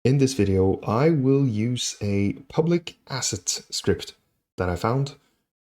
In this video, I will use a public asset script that I found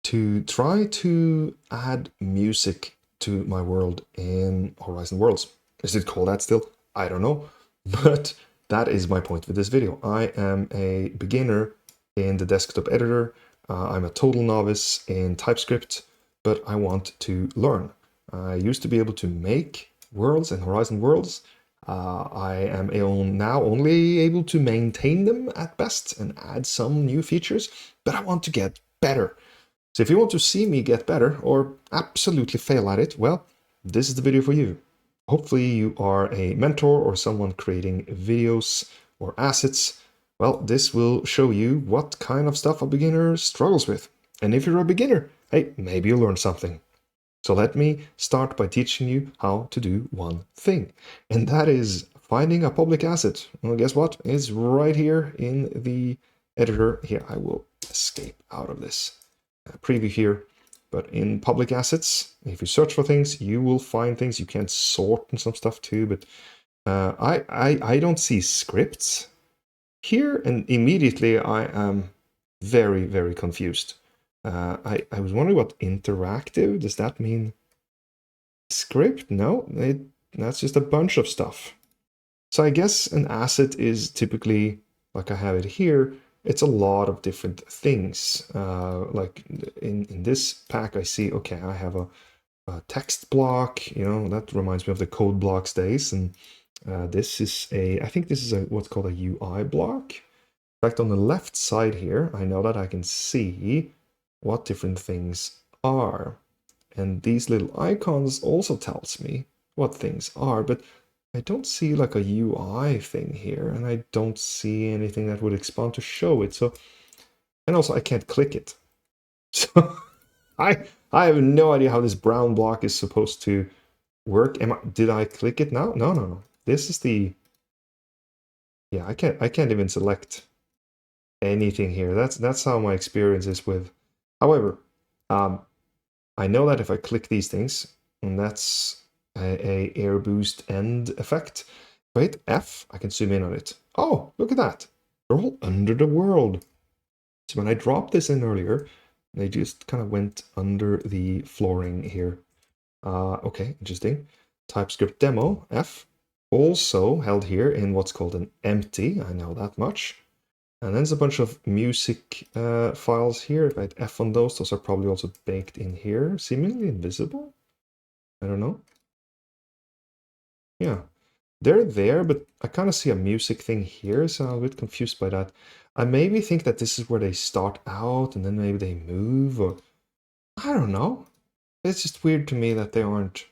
to try to add music to my world in Horizon Worlds. Is it called that still? I don't know, but that is my point with this video. I am a beginner in the desktop editor. I'm a total novice in Typescript, but I want to learn. I used to be able to make worlds and Horizon Worlds. I am now only able to maintain them at best and add some new features, but I want to get better. So if you want to see me get better or absolutely fail at it, well, this is the video for you. Hopefully you are a mentor or someone creating videos or assets. Well, this will show you what kind of stuff a beginner struggles with. And if you're a beginner, hey, maybe you'll learn something. So let me start by teaching you how to do one thing, and that is finding a public asset. Well, guess what? It's right here in the editor. Here, I will escape out of this preview here. But in public assets, if you search for things, you will find things. You can sort and some stuff too, but I don't see scripts here, and immediately I am very, very confused. I was wondering what interactive, does that mean script? No, that's just a bunch of stuff. So I guess an asset is typically, like I have it here, it's a lot of different things. Like in this pack, I see, okay, I have a text block, that reminds me of the code blocks days. And this is I think this is what's called a UI block. In fact, on the left side here, I know that I can see what different things are. And these little icons also tells me what things are, but I don't see like a UI thing here, and I don't see anything that would expand to show it. So, and also I can't click it. So I have no idea how this brown block is supposed to work. Did I click it now? No. This is yeah, I can't even select anything here. That's how my experience is with. However, I know that if I click these things, and that's a air boost end effect. If I hit F, I can zoom in on it. Oh, look at that. They're all under the world. So when I dropped this in earlier, they just kind of went under the flooring here. Okay, interesting. Typescript demo, F, also held here in what's called an empty. I know that much. And then there's a bunch of music files here. If I hit F on those are probably also baked in here, seemingly invisible. I don't know. Yeah, they're there, but I kind of see a music thing here, so I'm a bit confused by that. I maybe think that this is where they start out and then maybe they move, or I don't know. It's just weird to me that they aren't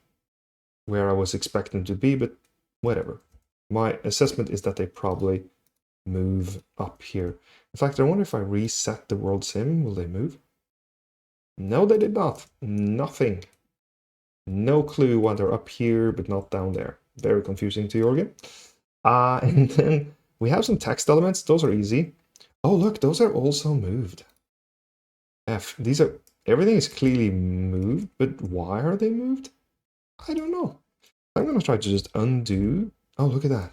where I was expecting to be, but whatever. My assessment is that they probably move up here. In fact, I wonder if I reset the world sim, will they move? No, they did not. Nothing. No clue why they're up here, but not down there. Very confusing to Jorgen. And then we have some text elements. Those are easy. Oh, look, those are also moved. F, everything is clearly moved, but why are they moved? I don't know. I'm going to try to just undo. Oh, look at that.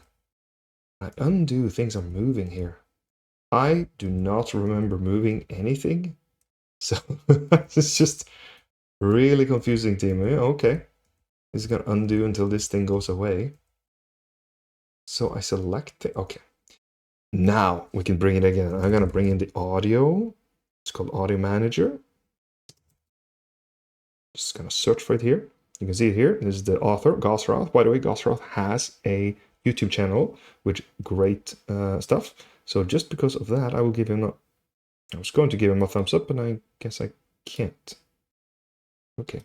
I undo, things are moving here. I do not remember moving anything. So it's just really confusing to me. Okay. This is going to undo until this thing goes away. So I select it. Okay. Now we can bring it again. I'm going to bring in the audio. It's called Audio Manager. Just going to search for it here. You can see it here. This is the author, Gosroth. By the way, Gosroth has a YouTube channel with great stuff. So just because of that, I will give him I was going to give him a thumbs up, but I guess I can't. Okay.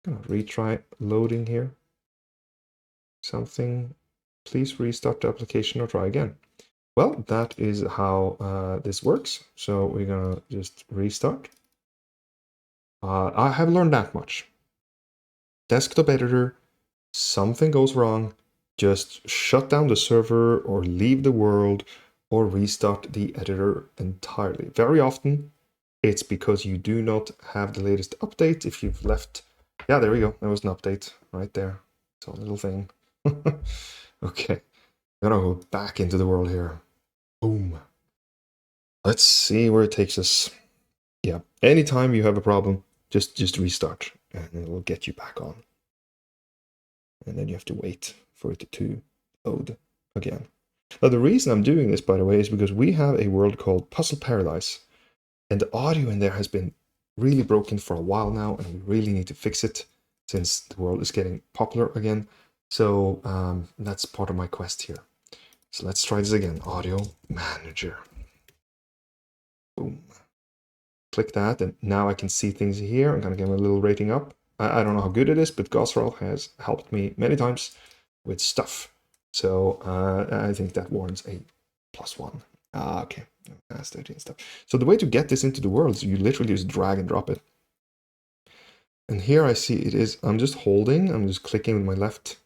I'm going to retry loading here. Something. Please restart the application or try again. Well, that is how this works. So we're going to just restart. I have learned that much. Desktop editor, something goes wrong, just shut down the server or leave the world or restart the editor entirely. Very often, it's because you do not have the latest update. If you've left, yeah, there we go. There was an update right there. It's a little thing. Okay, I'm gonna go back into the world here. Boom. Let's see where it takes us. Yeah, anytime you have a problem, just restart and it'll get you back on. And then you have to wait for it to load again. Now, the reason I'm doing this, by the way, is because we have a world called Puzzle Paradise, and the audio in there has been really broken for a while now, and we really need to fix it since the world is getting popular again. So that's part of my quest here. So let's try this again. Audio Manager. Boom. Click that, and now I can see things here. I'm gonna give it a little rating up. I don't know how good it is, but Gosrel has helped me many times with stuff. So I think that warrants a +1. Okay, stage and stuff. So the way to get this into the world is you literally just drag and drop it. And here I see it is, I'm just clicking with my left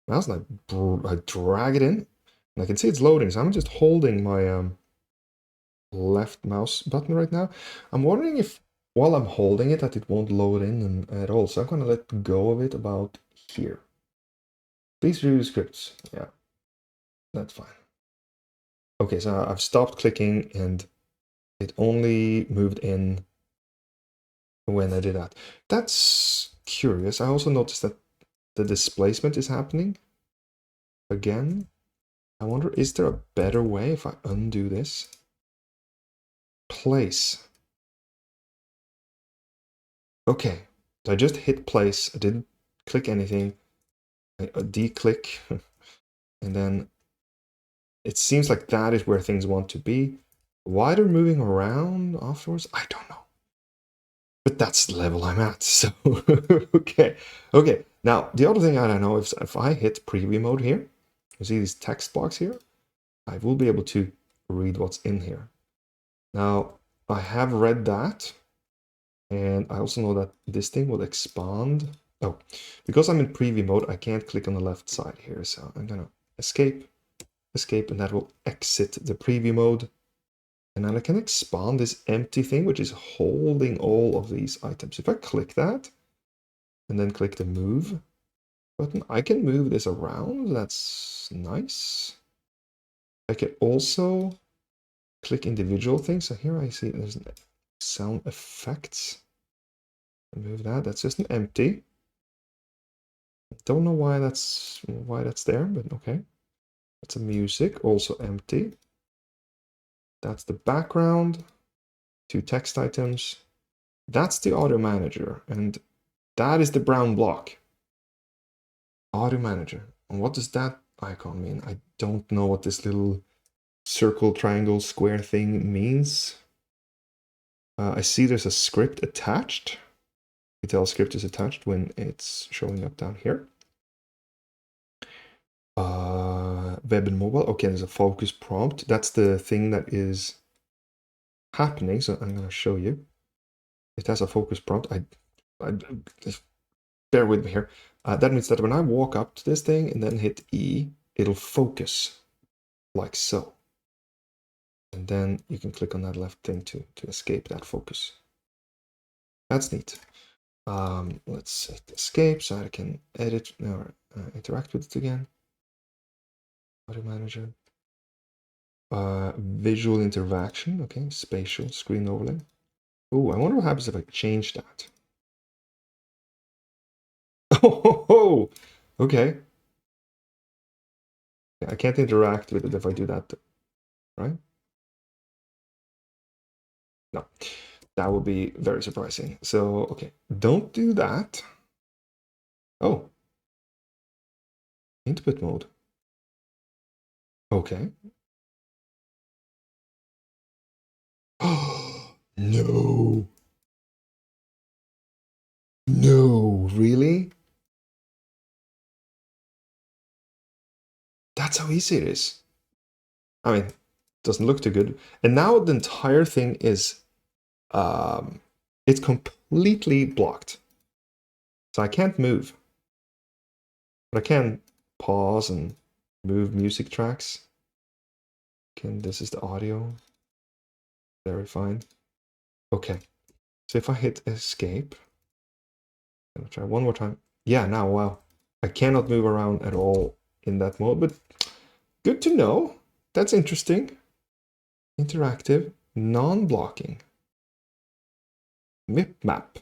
mouse, and I drag it in, and I can see it's loading. So I'm just holding my left mouse button right now. I'm wondering if while I'm holding it that it won't load in at all. So I'm gonna let go of it about here. Please review scripts. Yeah, that's fine. Okay, so I've stopped clicking and it only moved in when I did that. That's curious. I also noticed that the displacement is happening again. I wonder, is there a better way if I undo this? Place. Okay, so I just hit place. I didn't click anything. I declick, and then it seems like that is where things want to be. Why they're moving around afterwards, I don't know. But that's the level I'm at, so okay. Okay, now the other thing I don't know is if I hit preview mode here, you see these text blocks here, I will be able to read what's in here. Now, I have read that, and I also know that this thing will expand. Oh, because I'm in preview mode, I can't click on the left side here, so I'm gonna escape, and that will exit the preview mode. And then I can expand this empty thing, which is holding all of these items. If I click that, and then click the move button, I can move this around. That's nice. I can also click individual things. So here I see there's sound effects. Move that. That's just an empty. Don't know why that's there, but okay. That's a music, also empty. That's the background. 2 text items. That's the audio manager, and that is the brown block. Audio manager. And what does that icon mean? I don't know what this little circle, triangle, square thing means. I see there's a script attached. You tell script is attached when it's showing up down here. Web and mobile. Okay, there's a focus prompt. That's the thing that is happening. So I'm going to show you. It has a focus prompt. I just bear with me here. That means that when I walk up to this thing and then hit E, it'll focus like so. And then you can click on that left thing to escape that focus. That's neat. Let's hit escape so I can edit or interact with it again. Audio manager. Visual interaction. Okay, spatial screen overlay. Oh, I wonder what happens if I change that. Oh, okay. I can't interact with it if I do that, right? No, that would be very surprising. So, okay, don't do that. Oh, input mode. Okay. Oh, no. No, really? That's how easy it is. I mean, doesn't look too good. And now the entire thing is, it's completely blocked. So I can't move. But I can pause and move music tracks. This is the audio. Very fine. Okay. So if I hit escape, I'm gonna try one more time. Yeah, now, wow. I cannot move around at all in that mode, but good to know. That's interesting. interactive, non-blocking, MIP map.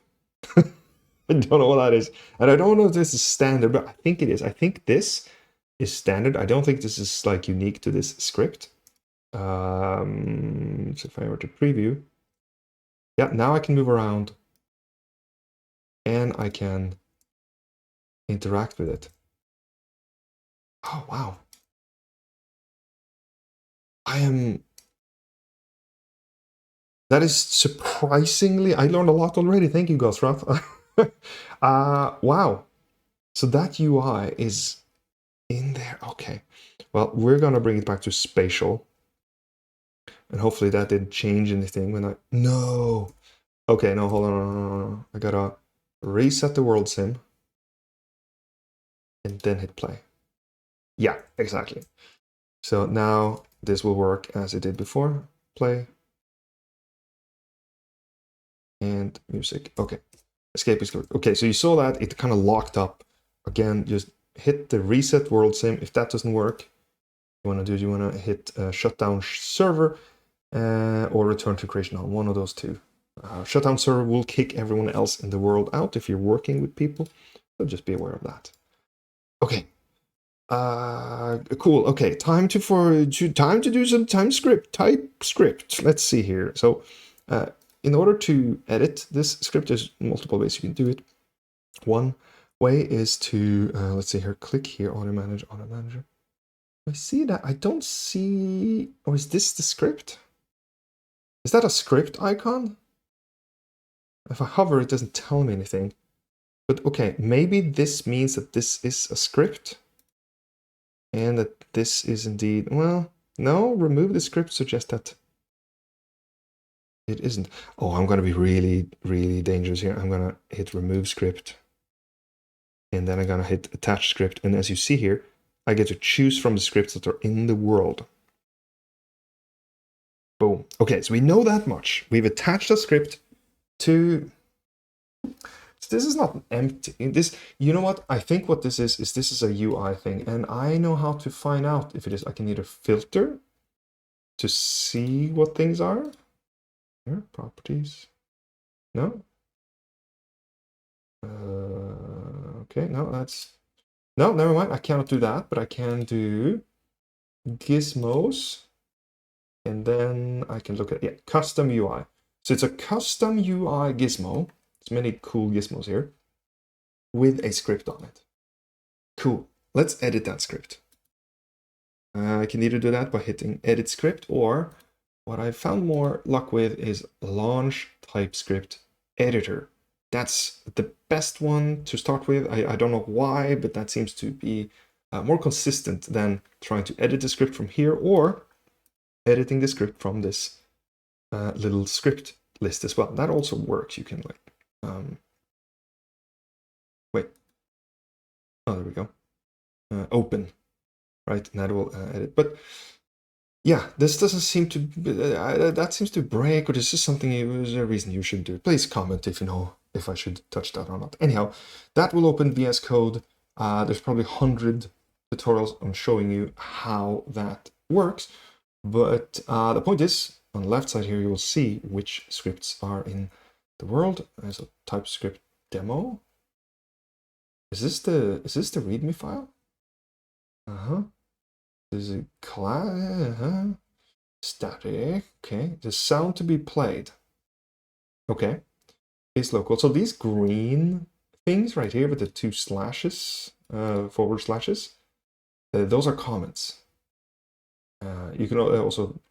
I don't know what that is. And I don't know if this is standard, but I think it is. I think this is standard. I don't think this is like unique to this script. So if I were to preview, yeah, now I can move around and I can interact with it. Oh, wow. That is surprisingly, I learned a lot already. Thank you, Gosrath. Wow. So that UI is in there. Okay. Well, we're going to bring it back to spatial. And hopefully that didn't change anything when I... No. Okay, no, hold on. I got to reset the world sim. And then hit play. Yeah, exactly. So now this will work as it did before. Play. And music. Okay. Escape is good. Okay, so you saw that it kind of locked up. Again, just hit the reset world sim. If that doesn't work, you want to hit shutdown server or return to creation on one of those two. Shutdown server will kick everyone else in the world out if you're working with people. So just be aware of that. Okay. Cool. Okay, time to do some Typescript. Let's see here. So, in order to edit this script, there's multiple ways you can do it. One way is to let's see here. Click here. Auto manager. I see that. I don't see. Oh, is this the script? Is that a script icon? If I hover, it doesn't tell me anything. But okay, maybe this means that this is a script. And that this is indeed, well, no, remove the script suggests that it isn't. Oh, I'm going to be really, really dangerous here. I'm going to hit remove script. And then I'm going to hit attach script. And as you see here, I get to choose from the scripts that are in the world. Boom. Okay, so we know that much. We've attached a script to... So this is not empty. This, you know what? I think what this is this is a UI thing. And I know how to find out if it is. I can either filter to see what things are. Here, properties. No. Okay, no, that's... No, never mind. I cannot do that, but I can do gizmos. And then I can look at, yeah, custom UI. So it's a custom UI gizmo. There's many cool gizmos here with a script on it. Cool. Let's edit that script. I can either do that by hitting edit script, or what I found more luck with is launch Typescript editor. That's the best one to start with. I don't know why, but that seems to be more consistent than trying to edit the script from here or editing the script from this little script list as well. That also works. You can like, wait. Oh, there we go. Open, right? And that will edit. But yeah, this doesn't seem to, that seems to break, or this is something, there's a reason you should do it. Please comment if you know if I should touch that or not. Anyhow, that will open VS Code. There's probably 100 tutorials on showing you how that works. But the point is, on the left side here, you will see which scripts are in the world. There's a TypeScript demo. Is this the README file? There's a class, static. Okay, the sound to be played. Okay, is local. So these green things right here with the two slashes, forward slashes, those are comments. You can also /*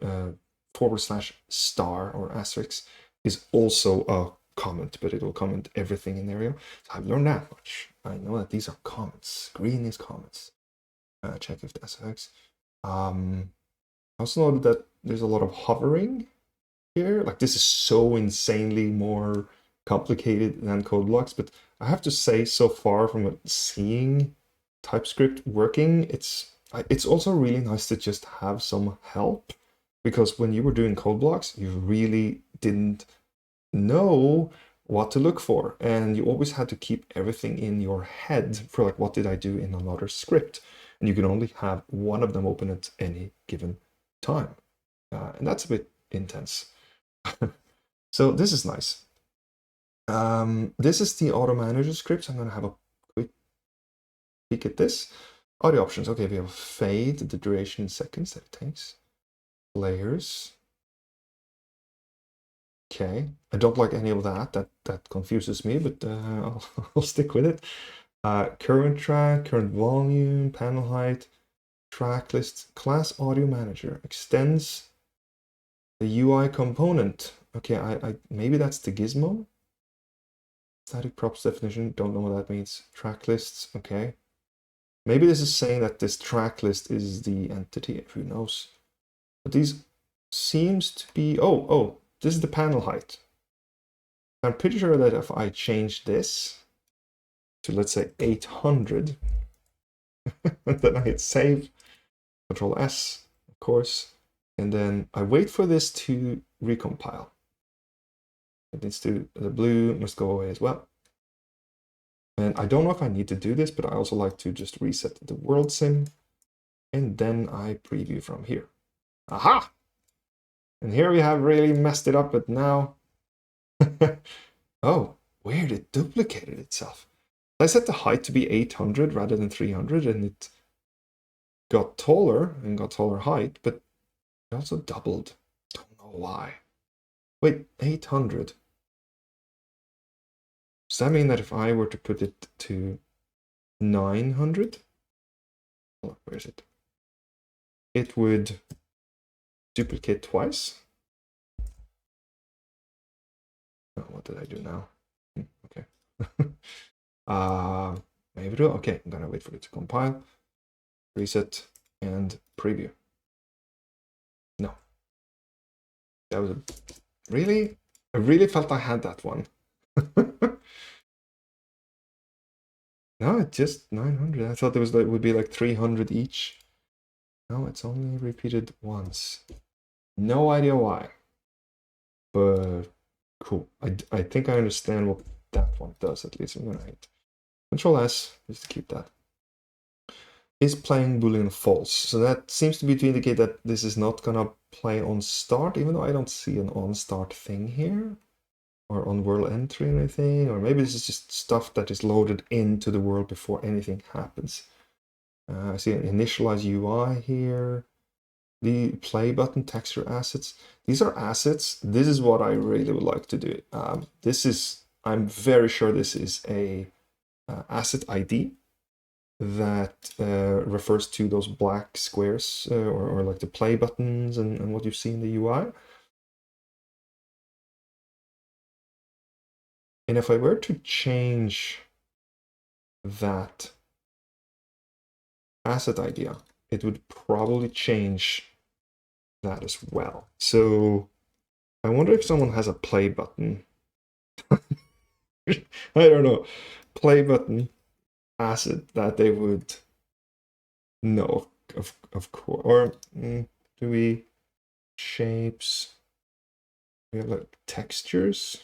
or asterisk is also a comment, but it will comment everything in the area. So I've learned that much. I know that these are comments. Green is comments. Check if that's X. I also noted that there's a lot of hovering here. Like, this is so insanely more complicated than code blocks, but I have to say, so far from seeing TypeScript working, it's also really nice to just have some help, because when you were doing code blocks, you really didn't know what to look for, and you always had to keep everything in your head for like, what did I do in another script? And you can only have one of them open at any given time. And that's a bit intense. So this is nice. This is the auto manager script. I'm gonna have a quick peek at this. Audio options. Okay, we have fade, the duration in seconds that it takes. Layers. Okay, I don't like any of that. That confuses me, but I'll stick with it. Current track, current volume, panel height, track list, class audio manager extends the UI component. Okay, I maybe that's the gizmo. Static props definition, don't know what that means. Track lists, okay. Maybe this is saying that this track list is the entity, who knows. But these seems to be, oh, this is the panel height. I'm pretty sure that if I change this to, let's say, 800, and then I hit save, Control S, of course, and then I wait for this to recompile. It needs to, the blue must go away as well. And I don't know if I need to do this, but I also like to just reset the world sim, and then I preview from here. Aha! And here we have really messed it up, but now, oh, weird, it duplicated itself. I set the height to be 800 rather than 300, and it got taller and got taller height, but it also doubled. Don't know why. Wait, 800. Does that mean that if I were to put it to 900? Oh, where is it? It would duplicate twice. Oh, what did I do now? Okay. Maybe do. Okay, I'm gonna wait for it to compile, reset, and preview. No. That was really? I really felt I had that one. No, it's just 900. I thought there was like would be like 300 each. No, it's only repeated once. No idea why. But cool. I think I understand what that one does, at least. I'm gonna hit Control S just to keep that. Is playing Boolean false. So that seems to be to indicate that this is not gonna play on start, even though I don't see an on start thing here. Or on world entry or anything, or maybe this is just stuff that is loaded into the world before anything happens. I see an initialize UI here. The play button, texture assets. These are assets. This is what I really would like to do. I'm very sure this is a asset ID that refers to those black squares or like the play buttons and what you see in the UI. And if I were to change that asset idea, it would probably change that as well. So I wonder if someone has a play button. I don't know. Play button asset that they would know, of course. Or do we shapes? We have like textures.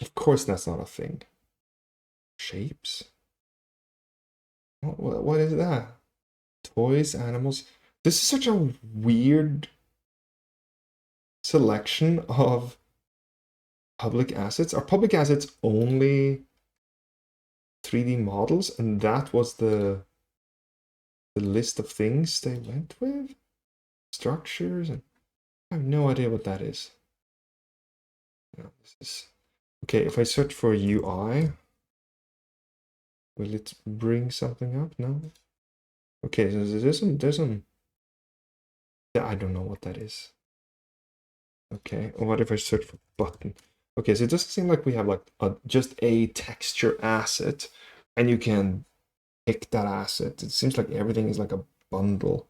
Of course, that's not a thing. Shapes. What is that? Toys, animals. This is such a weird selection of public assets. Are public assets only 3D models? And that was the list of things they went with? Structures? And I have no idea what that is. No, this is... Okay, if I search for UI, will it bring something up? No? Okay, so there's some... I don't know what that is. Okay, what if I search for button? Okay, so it doesn't seem like we have like just a texture asset and you can pick that asset. It seems like everything is like a bundle.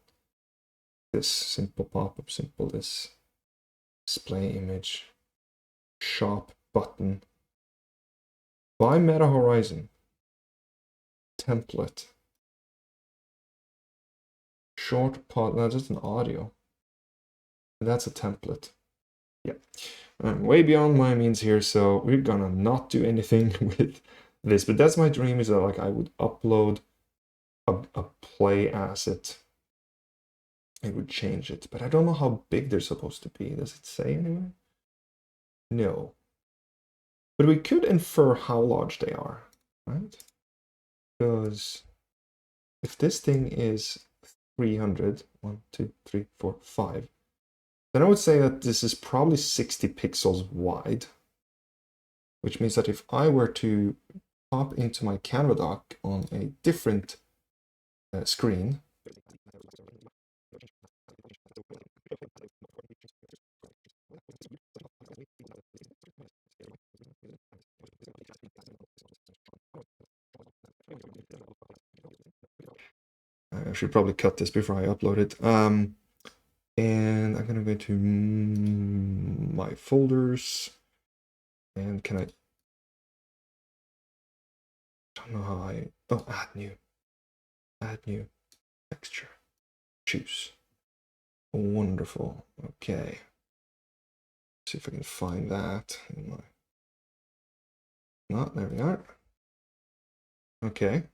This simple pop-up, simple this, display image, shop button, by Meta Horizon, template, short pod, no, that's an audio. That's a template. Yeah, I'm way beyond my means here, so we're gonna not do anything with this, but that's my dream, is that like I would upload a play asset it would change it. But I don't know how big they're supposed to be. Does it say anywhere? No. But we could infer how large they are, right? Because if this thing is 300, 1, 2, 3, 4, 5, then I would say that this is probably 60 pixels wide, which means that if I were to pop into my Canva doc on a different screen, I should probably cut this before I upload it. And I'm gonna go to my folders, and can I don't know how add new texture, choose. Wonderful. Okay, see if I can find that in my there we are. Okay,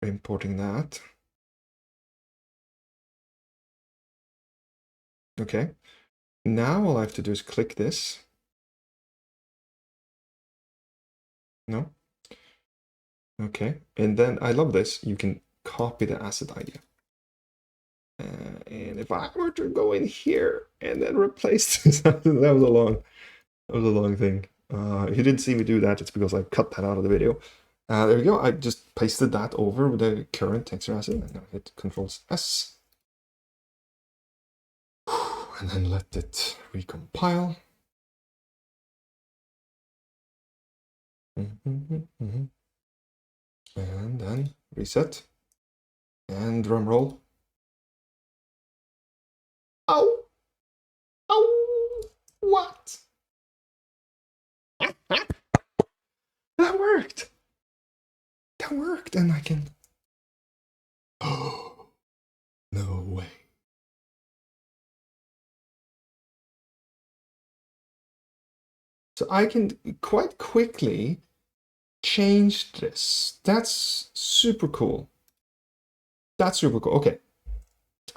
importing that. Okay, now all I have to do is click this. No. Okay, and then I love this. You can copy the asset ID. And if I were to go in here and then replace this, that was a long thing. If you didn't see me do that, it's because I cut that out of the video. There we go. I just pasted that over with the current texture asset. I'm gonna hit Ctrl+S. And then let it recompile. And then reset. And drum roll. Oh! Oh! What? That worked! That worked, and I can... Oh, no way. So I can quite quickly change this. That's super cool. That's super cool. Okay.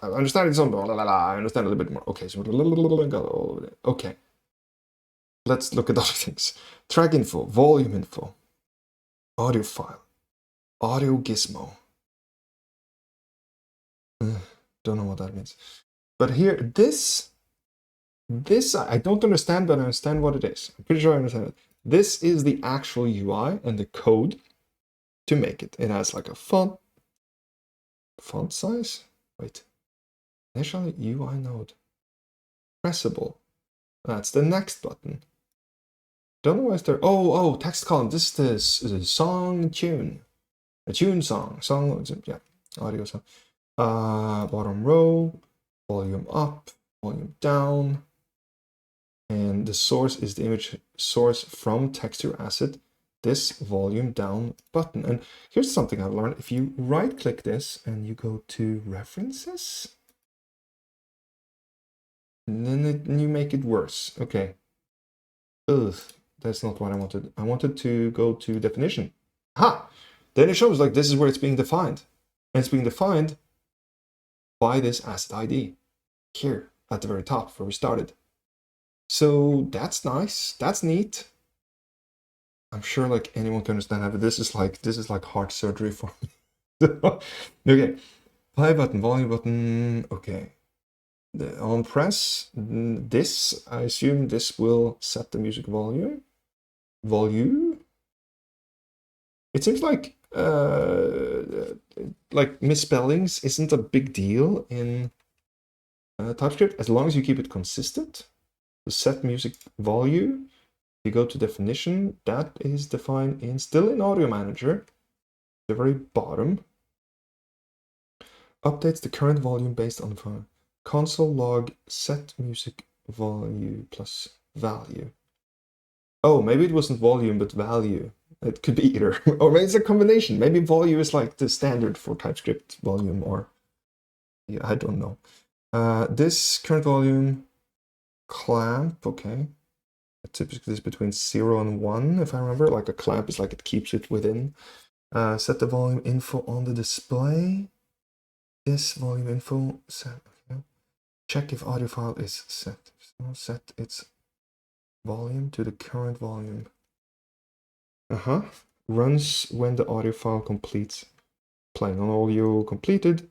I understand some. I understand a little bit more. Okay, so okay. Let's look at other things. Track info, volume info, audio file, audio gizmo. Don't know what that means. But here, this I don't understand, but I understand what it is. I'm pretty sure I understand it. This is the actual UI and the code to make it. It has like a font size. Wait, initial UI node. Pressable. That's the next button. Don't know why is there. Oh, text column. This is a song tune. A tune song. Yeah, audio song. Bottom row, volume up, volume down. And the source is the image source from texture asset, this volume down button. And here's something I've learned. If you right click this and you go to references, and then you make it worse. Okay. Ugh, that's not what I wanted. I wanted to go to definition. Ha! Then it shows like this is where it's being defined. And it's being defined by this asset ID here at the very top where we started. So that's nice. That's neat. I'm sure like anyone can understand that, but this is like heart surgery for me. Okay, play button, volume button. Okay, on press this, I assume this will set the music volume. It seems like misspellings isn't a big deal in TypeScript as long as you keep it consistent. The set music volume. You go to definition, that is defined still in Audio Manager, the very bottom. Updates the current volume based on the console log set music volume plus value. Oh, maybe it wasn't volume, but value. It could be either. Or maybe it's a combination. Maybe volume is like the standard for TypeScript volume, or yeah, I don't know. This current volume clamp, okay. Typically is between 0 and 1, if I remember. Like a clamp is like it keeps it within. Set the volume info on the display. this volume info set. Okay. Check if audio file is set. So set its volume to the current volume. Runs when the audio file completes. Playing on audio completed.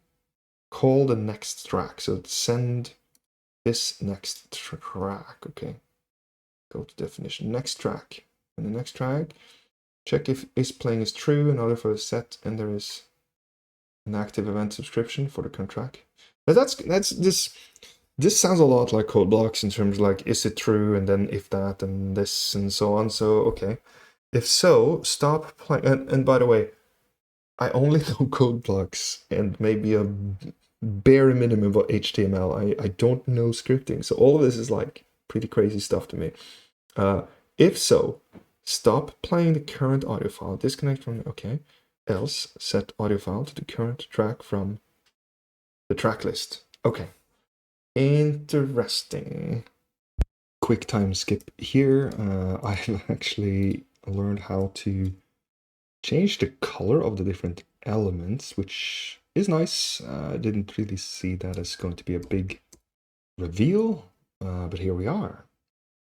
Call the next track. So send this next track. Okay. Go to definition. Next track. And the next track. Check if is playing is true and audio file is set, and there is an active event subscription for the current track. But that's this. This sounds a lot like code blocks in terms of like, is it true, and then if that, and this, and so on. So, okay. If so, stop playing. And by the way, I only know code blocks and maybe a bare minimum of HTML. I don't know scripting. So all of this is like pretty crazy stuff to me. If so, stop playing the current audio file. Disconnect from, okay. Else, set audio file to the current track from the track list. Okay. Interesting. Quick time skip here. I've actually learned how to change the color of the different elements, which is nice. I didn't really see that as going to be a big reveal, but here we are.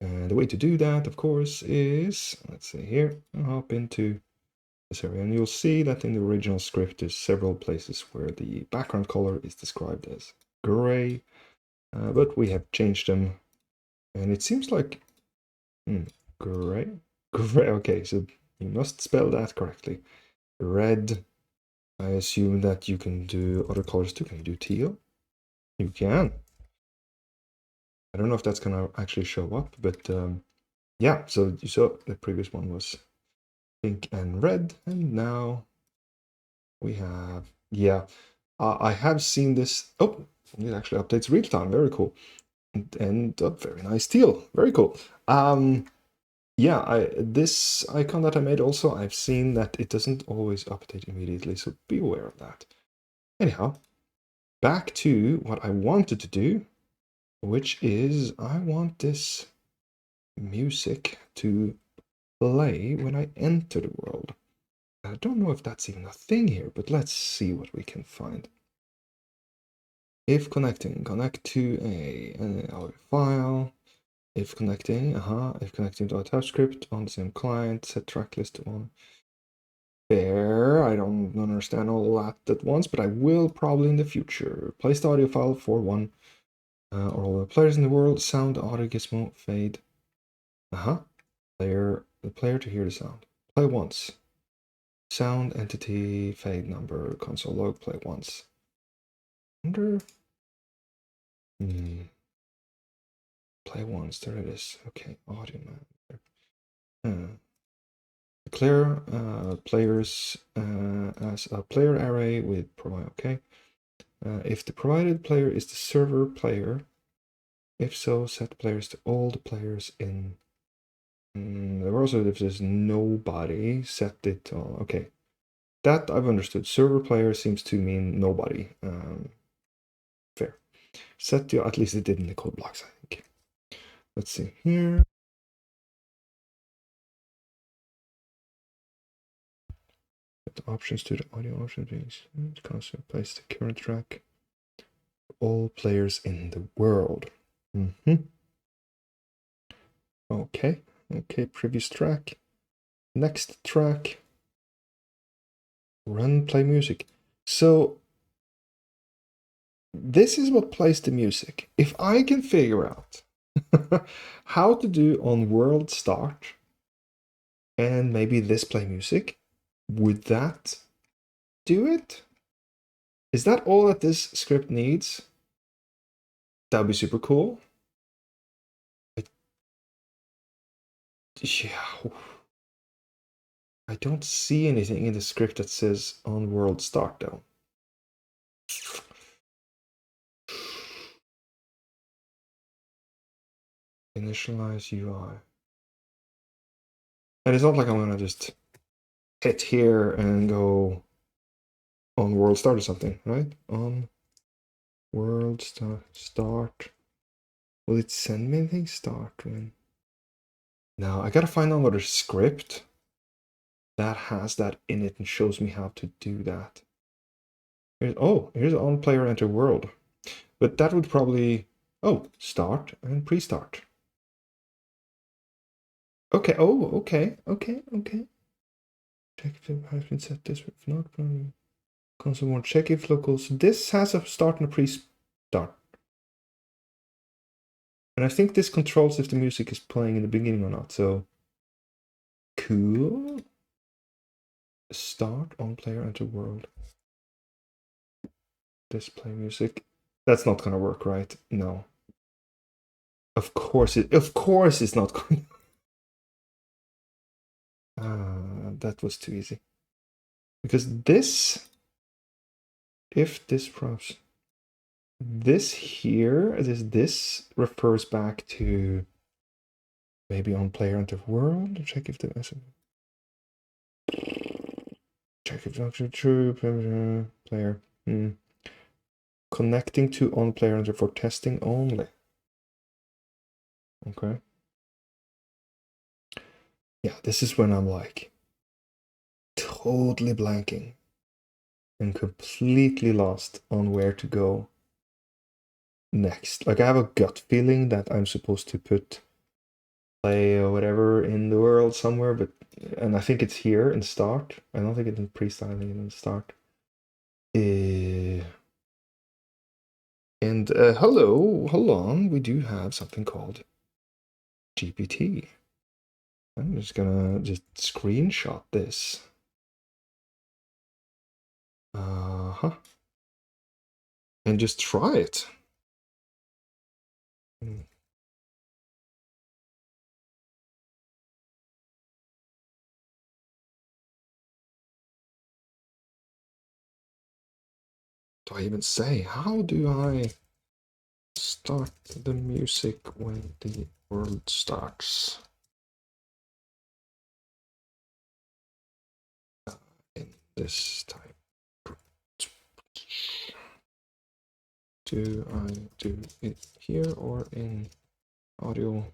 And the way to do that, of course, is, let's see here, I'll hop into this area, and you'll see that in the original script, there's several places where the background color is described as gray, but we have changed them, and it seems like gray. Okay, so you must spell that correctly. Red. I assume that you can do other colors too. Can you do teal? You can. I don't know if that's gonna actually show up, but yeah. So you saw the previous one was pink and red, and now we have, yeah. I have seen this. Oh, it actually updates real time. Very cool. And very nice teal. Very cool. Yeah, this icon that I made also, I've seen that it doesn't always update immediately, so be aware of that. Anyhow, back to what I wanted to do, which is I want this music to play when I enter the world. I don't know if that's even a thing here, but let's see what we can find. If connecting, connect to an audio file. If connecting, if connecting to a Typescript on the same client, set track list on. Fair. I don't understand all that at once, but I will probably in the future. Place the audio file for one or all the players in the world. Sound, audio, gizmo, fade. The player to hear the sound. Play once. Sound, entity, fade number, console log, play once. Wonder. Play once, there it is. Okay, audio manager. Declare players as a player array with provide. Okay. If the provided player is the server player, if so, set players to all the players in. There also, if there's nobody, set it to all. Okay. That I've understood. Server player seems to mean nobody. Fair. Set to, at least it did in the code blocks, I think. Let's see here. Set the options to the audio options. Constant place the current track. All players in the world. Okay. Okay, previous track. Next track. Run, play music. So this is what plays the music. If I can figure out how to do on world start and maybe this play music, would that do it? Is that all that this script needs? That would be super cool. Yeah. I don't see anything in the script that says on world start though. Initialize UI. And it's not like I'm gonna just hit here and go on world start or something, right? On world start. Will it send me anything? Start when? Now I gotta find another script that has that in it and shows me how to do that. Here's on player enter world. But that would probably, start and pre-start. Okay, okay. Check if it has been set this, if not, console mode, check if locals. This has a start and a pre-start. And I think this controls if the music is playing in the beginning or not, so cool. Start on player enter world. Display music. That's not gonna work, right? No. Of course it's not going. That was too easy. Because this, if this props, this here, this refers back to maybe on player enter world. Check if the check if that's true player. Connecting to on player enter for testing only. Okay. Yeah, this is when I'm like totally blanking and completely lost on where to go next. Like I have a gut feeling that I'm supposed to put play or whatever in the world somewhere, but and I think it's here in start. I don't think it's in pre-styling in start. And hello, hold on, we do have something called GPT. I'm just gonna screenshot this. And just try it. Do I even say, how do I start the music when the world starts? In this type. Do I do it here or in audio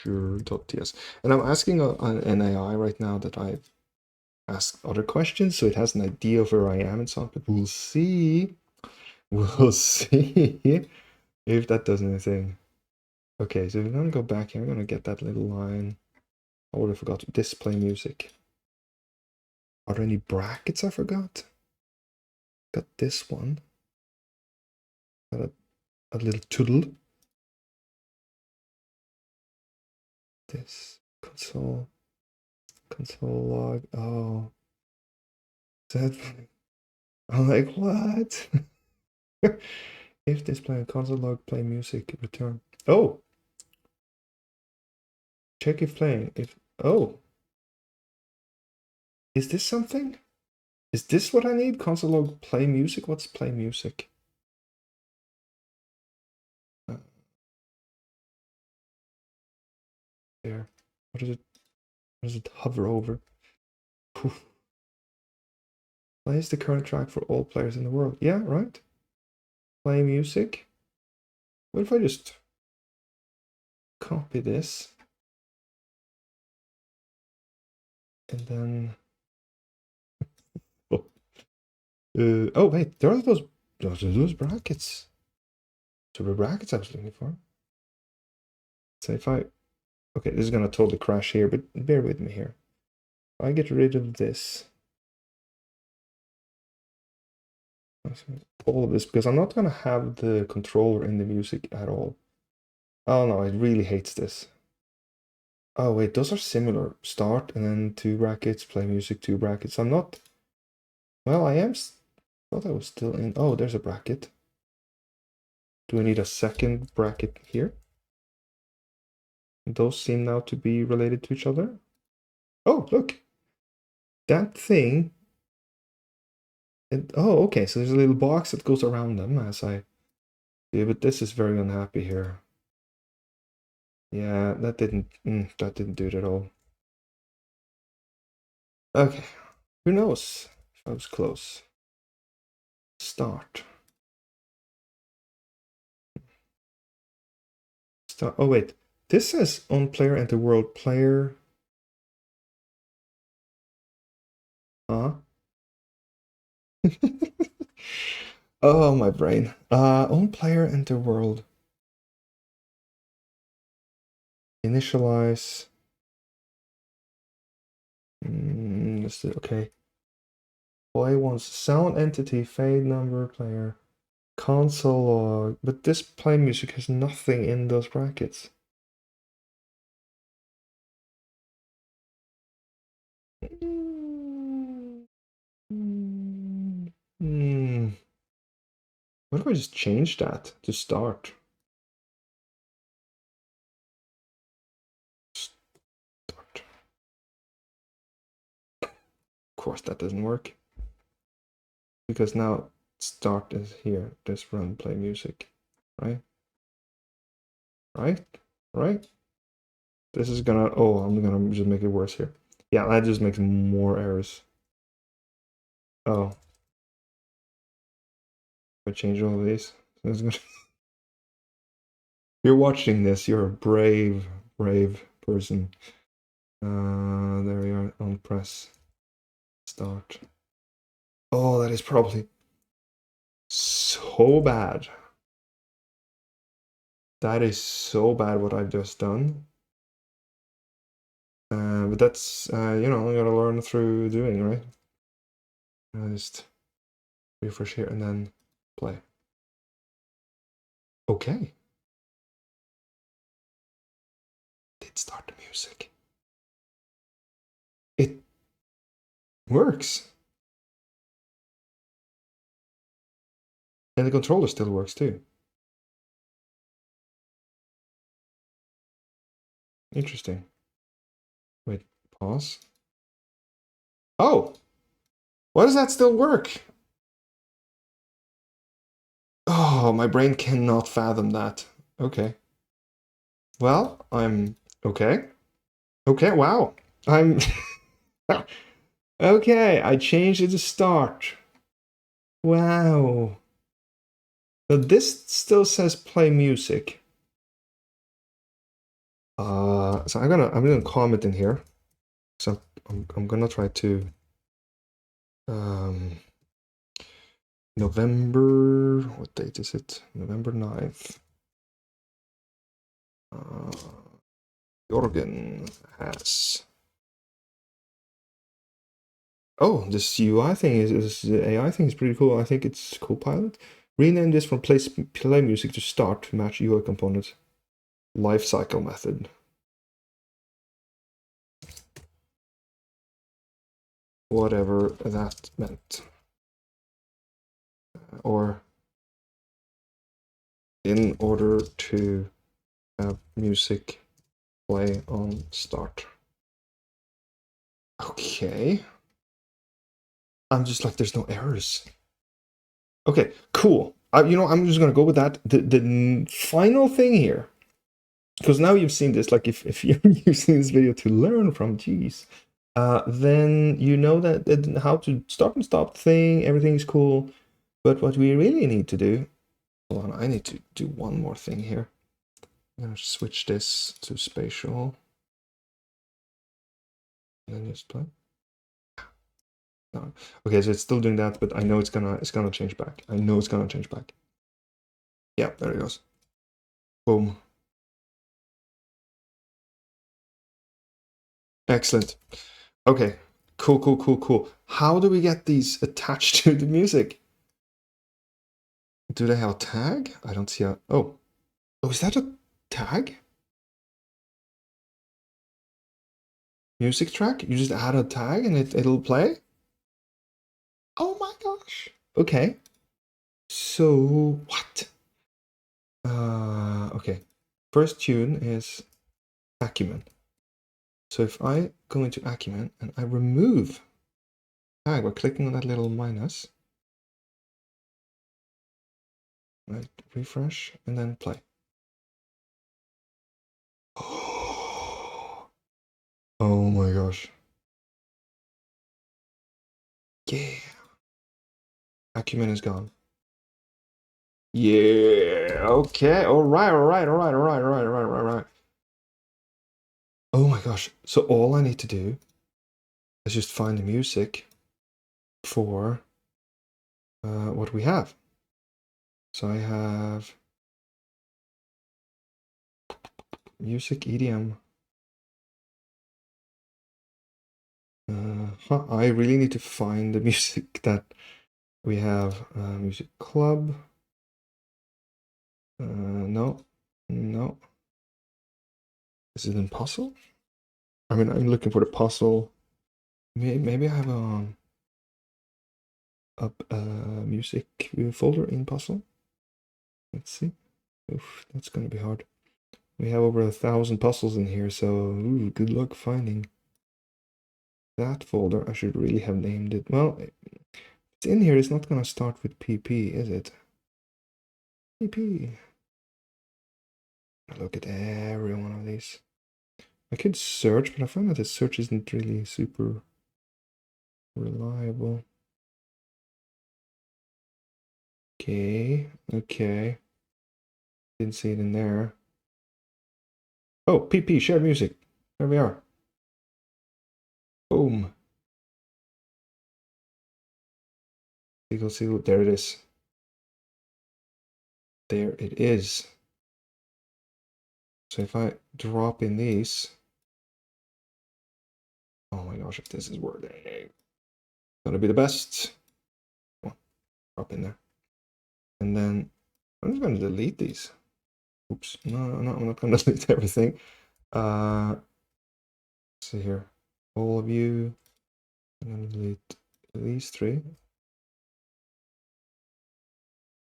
manager.ts? And I'm asking an AI right now that I've asked other questions, so it has an idea of where I am and so on, but we'll see. We'll see if that does anything. Okay, so we're gonna go back here. I'm gonna get that little line. I would have forgot to display music. Are there any brackets I forgot? Got this one. Got a little tootle. This console log. Oh, that. I'm like, what? If display console log play music return. Oh, check if playing. If is this something? Is this what I need? Console log play music. What's play music? There. What is it? What does it hover over? Poof. Plays the current track for all players in the world. Yeah, right. Play music. What if I just copy this and then oh wait, there are those brackets. So the brackets I was looking for. So if I okay, this is gonna totally crash here, but bear with me here. If I get rid of this, all of this, because I'm not gonna have the controller in the music at all. Oh no, it really hates this. Oh wait, those are similar. Start and then two brackets, play music, two brackets. I'm not. Well, I am. Thought I was still in. Oh, there's a bracket. Do I need a second bracket here? Those seem now to be related to each other. Oh, look. That thing. Oh, okay. So there's a little box that goes around them as I. Yeah, but this is very unhappy here. Yeah, that didn't do it at all. Okay. Who knows if I was close. Start. Start. Oh wait. This says on player enter world player. Huh? Oh, my brain. Own player, enter world. Initialize. Let's do, okay. Play once. Sound entity, fade number, player. Console log. But this play music has nothing in those brackets. What if I just change that to start? Start. Of course, that doesn't work. Because now start is here. Just run play music. Right? Right? Right? This is gonna, oh, I'm gonna just make it worse here. Yeah, that just makes more errors. Oh. I change all of these. You're watching this, you're a brave, brave person. There we are on press. Start. Oh, that is probably so bad. That is so bad what I've just done. But that's, you know, I gotta learn through doing, right? I just refresh here and then play. Okay. Did start the music. It works. And the controller still works too. Interesting. Wait, pause. Oh! Why does that still work? Oh, my brain cannot fathom that. Okay. Well, I'm okay. Okay, wow. I'm okay. I changed it to start. Wow. But this still says play music. So I'm gonna comment in here. So I'm gonna try to November, what date is it? November 9th. Jorgen has. Oh, this UI thing is the AI thing is pretty cool. I think it's Copilot. Rename this from play music to start to match UI component lifecycle method. Whatever that meant. Or in order to have music play on start. Okay. I'm just like, there's no errors. Okay, cool. You know, I'm just gonna go with that. The final thing here, because now you've seen this, like if you're using this video to learn from, geez, then you know that how to start and stop the thing, everything's cool. But what we really need to do, hold on, I need to do one more thing here. I'm gonna switch this to spatial. And then just play. No. Okay, so it's still doing that, but I know it's gonna change back. I know it's gonna change back. Yeah, there it goes. Boom. Excellent. Okay. Cool, cool, cool, cool. How do we get these attached to the music? Do they have a tag? I don't see a... Oh. Oh, is that a tag? Music track? You just add a tag and it'll play? Oh my gosh. Okay. So, what? Okay. First tune is Acumen. So if I go into Acumen and I remove tag by clicking on that little minus, right, refresh, and then play. Oh my gosh. Yeah. Acumen is gone. Yeah. Okay. All right. All right. All right. All right. All right. All right. All right. Oh my gosh. So all I need to do is just find the music for what we have. So I have music EDM. I really need to find the music that we have. Music club. No, no. Is it in puzzle? I mean, I'm looking for the puzzle. Maybe I have a music folder in puzzle. Let's see. Oof, that's gonna be hard. We have over 1,000 puzzles in here, so ooh, good luck finding that folder. I should really have named it. Well, it's in here. It's not gonna start with PP, is it? PP. Look at every one of these. I could search, but I find that the search isn't really super reliable. Okay, okay. Didn't see it in there. Oh, PP, shared music. There we are. Boom. See, there it is. There it is. So if I drop in these, oh my gosh, if this is working, gonna be the best. Oh, drop in there. And then I'm just gonna delete these. Oops, no, I'm not gonna delete everything. Let's see here. All of you, I'm gonna delete these three.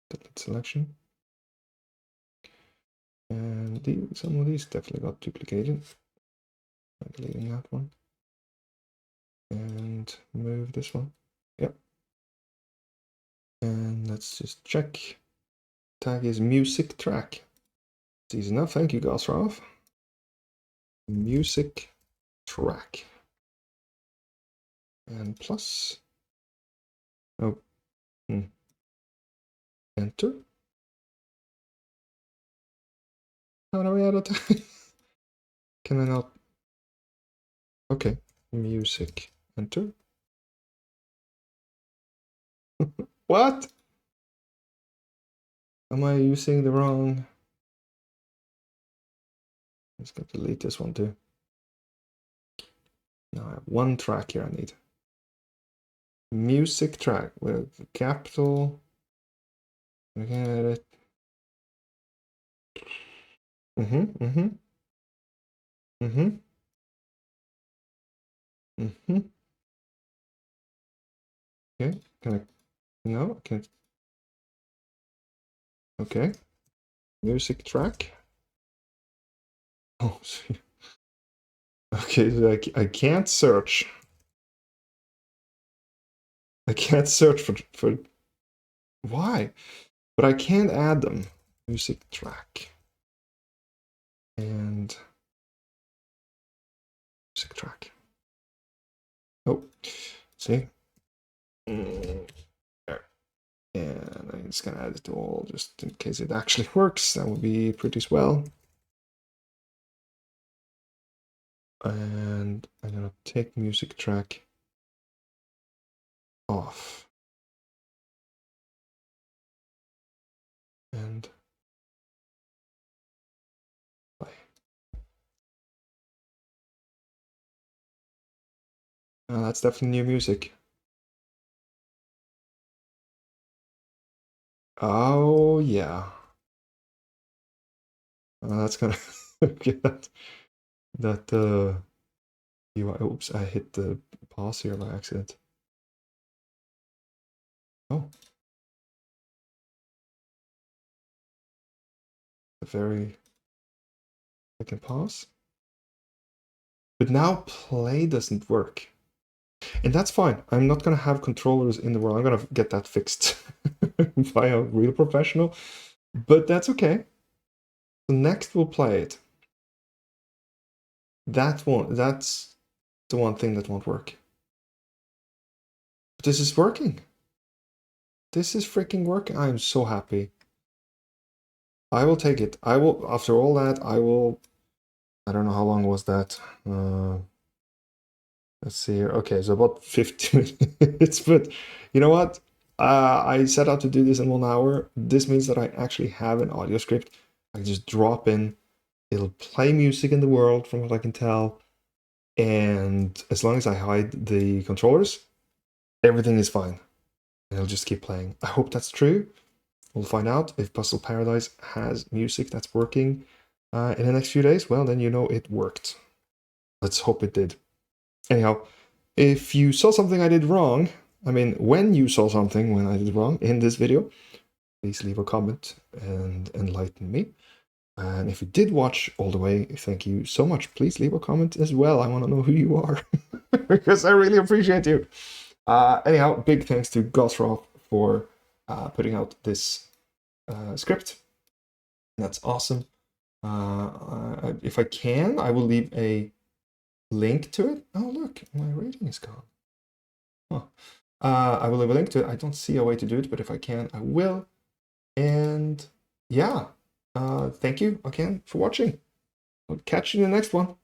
Delete selection. And some of these definitely got duplicated. I'm deleting that one. And move this one. Yep. And let's just check. Tag is music track. It's easy enough. Thank you, Gosrov. Music track. And plus. Oh. Enter. How are we out of time? Can I not? Okay. Music. Enter. What? Am I using the wrong? Let's go delete this one too. Now I have one track here I need. Music track with capital. Look at it. Mm-hmm. Okay. Can I? No. I can't. Okay. Music track. Oh. Okay. So I can't search. I can't search for. Why? But I can add them. Music track. And music track. Oh, see? There. And I'm just gonna add it to all just in case it actually works. That would be pretty swell. And I'm gonna take music track off. And play. That's definitely new music. Oh yeah. That's gonna get that UI. Oops, I hit the pause here by accident. Oh. A very second pause. But now play doesn't work. And that's fine. I'm not gonna have controllers in the world. I'm gonna get that fixed by a real professional. But that's okay. So next we'll play it. That's the one thing that won't work. But this is working. This is freaking working. I'm so happy. I will take it. I will, after all that, I don't know how long was that. Let's see here. Okay, so about 50 minutes. But you know what? I set out to do this in 1 hour. This means that I actually have an audio script. I can just drop in. It'll play music in the world, from what I can tell. And as long as I hide the controllers, everything is fine. And it'll just keep playing. I hope that's true. We'll find out if Puzzle Paradise has music that's working in the next few days. Well, then you know it worked. Let's hope it did. Anyhow, if you saw something I did wrong, I mean, when you saw something when I did wrong in this video, please leave a comment and enlighten me. And if you did watch all the way, thank you so much. Please leave a comment as well. I want to know who you are because I really appreciate you. Anyhow, big thanks to Gosroff for putting out this script. That's awesome. If I can, I will leave a link to it. Oh, look, my rating is gone. Huh. I will leave a link to it. I don't see a way to do it, but if I can, I will. And yeah, thank you again for watching. I'll catch you in the next one.